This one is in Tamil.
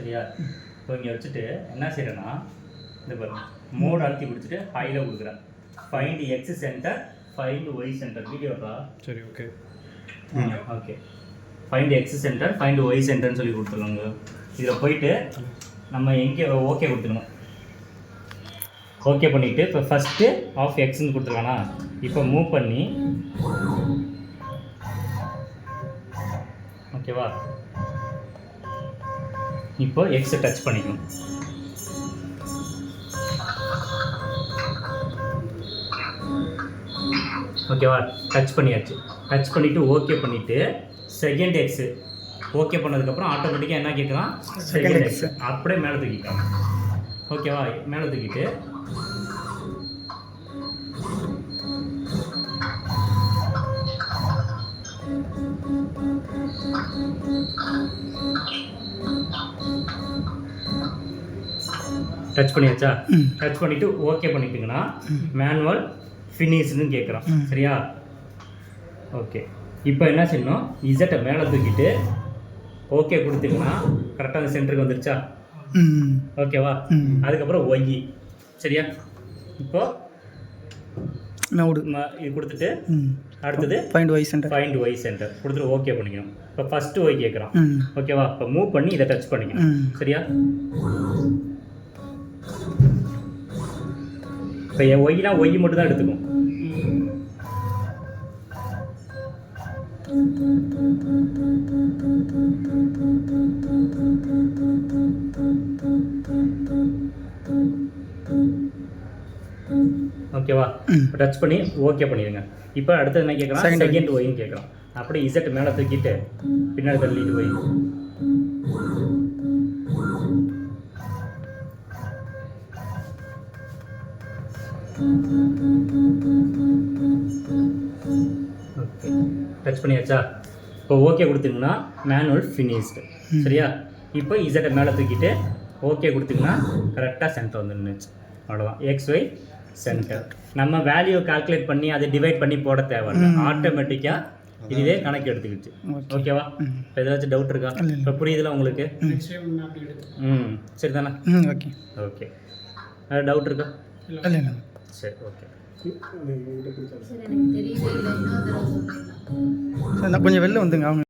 சரியா? இப்போ இங்கே வச்சுட்டு என்ன செய்கிறேன்னா, இந்த பாருங்க மோட் அழுத்தி கொடுத்துட்டு ஹையில் கொடுக்குறேன். Find X centre, find Y centre. வீடியோடா? சரி, okay. Okay. Find X centre, find Y சென்டர்னு சொல்லி கொடுத்துருவாங்க. இதில் போயிட்டு நம்ம எங்கே ஓகே கொடுத்துக்கணும். ஓகே பண்ணிவிட்டு இப்போ ஃபஸ்ட்டு ஆஃப் எக்ஸ்ன்னு கொடுத்துருக்கானா, இப்போ மூவ் பண்ணி ஓகேவா, இப்போ எக்ஸை டச் பண்ணிக்கணும். ஓகேவா, டச் பண்ணியாச்சு. டச் பண்ணிவிட்டு ஓகே பண்ணிவிட்டு செகண்ட் எக்ஸு ஓகே பண்ணதுக்கப்புறம் ஆட்டோமேட்டிக்காக என்ன கேட்குறான், செகண்ட் எக்ஸ் அப்படியே மேலே தூக்கிக்கலாம். ஓகேவா, மேலே தூக்கிட்டு டச் பண்ணியாச்சா? டச் பண்ணிவிட்டு ஓகே பண்ணிட்டீங்கன்னா மேனுவல் ஃபினிஷ்னு கேட்குறான். சரியா? ஓகே. இப்போ என்ன செய்யணும், இசட்டை மேலே தூக்கிட்டு ஓகே கொடுத்தீங்கன்னா கரெக்டாக அந்த சென்டருக்கு வந்துருச்சா? ஓகேவா? அதுக்கப்புறம் ஒய். சரியா? இப்போ இது கொடுத்துட்டு அடுத்தது find Y centre. Find Y centre கொடுத்துட்டு ஓகே பண்ணிக்கணும். இப்போ ஃபஸ்ட்டு ஒய் கேட்குறான். ஓகேவா? இப்போ மூவ் பண்ணி இதை டச் பண்ணிக்கணும். சரியா? இப்போ என் ஒய்னா ஒய் மட்டும் தான் எடுத்துக்கும். ஓகேவா? இப்போ டச் பண்ணி ஓகே பண்ணிடுங்க. இப்போ அடுத்தது என்ன கேட்குறான், செகண்ட் ஒய்ன்னு கேட்குறான். அப்படியே இசட் மேலே தூக்கிட்டு பின்னாடி தள்ளிட்டு ஒய். ஓகே, டச் பண்ணியாச்சா? இப்போ ஓகே கொடுத்தீங்கன்னா மேனுவல் ஃபினிஷ்டு. சரியா? இப்போ இசட்டை மேலே தூக்கிட்டு ஓகே கொடுத்தீங்கன்னா கரெக்டாக சென்டர் வந்து நின்றுச்சு. அவ்வளோதான், எக்ஸ் ஒய் சென்டர். நம்ம வேல்யூ கால்குலேட் பண்ணி அதை டிவைட் பண்ணி போட தேவையில்லை, ஆட்டோமேட்டிக்காக இதுவே கணக்கு எடுத்துக்கிச்சு. ஓகேவா? இப்போ ஏதாச்சும் டவுட் இருக்கா? இப்போ புரியுதுல உங்களுக்கு? சரி தானே? Okay okay. வேறு டவுட் இருக்கா? சரி, ஓகே. சார் நான் கொஞ்சம் வெளில வந்துங்க அவங்க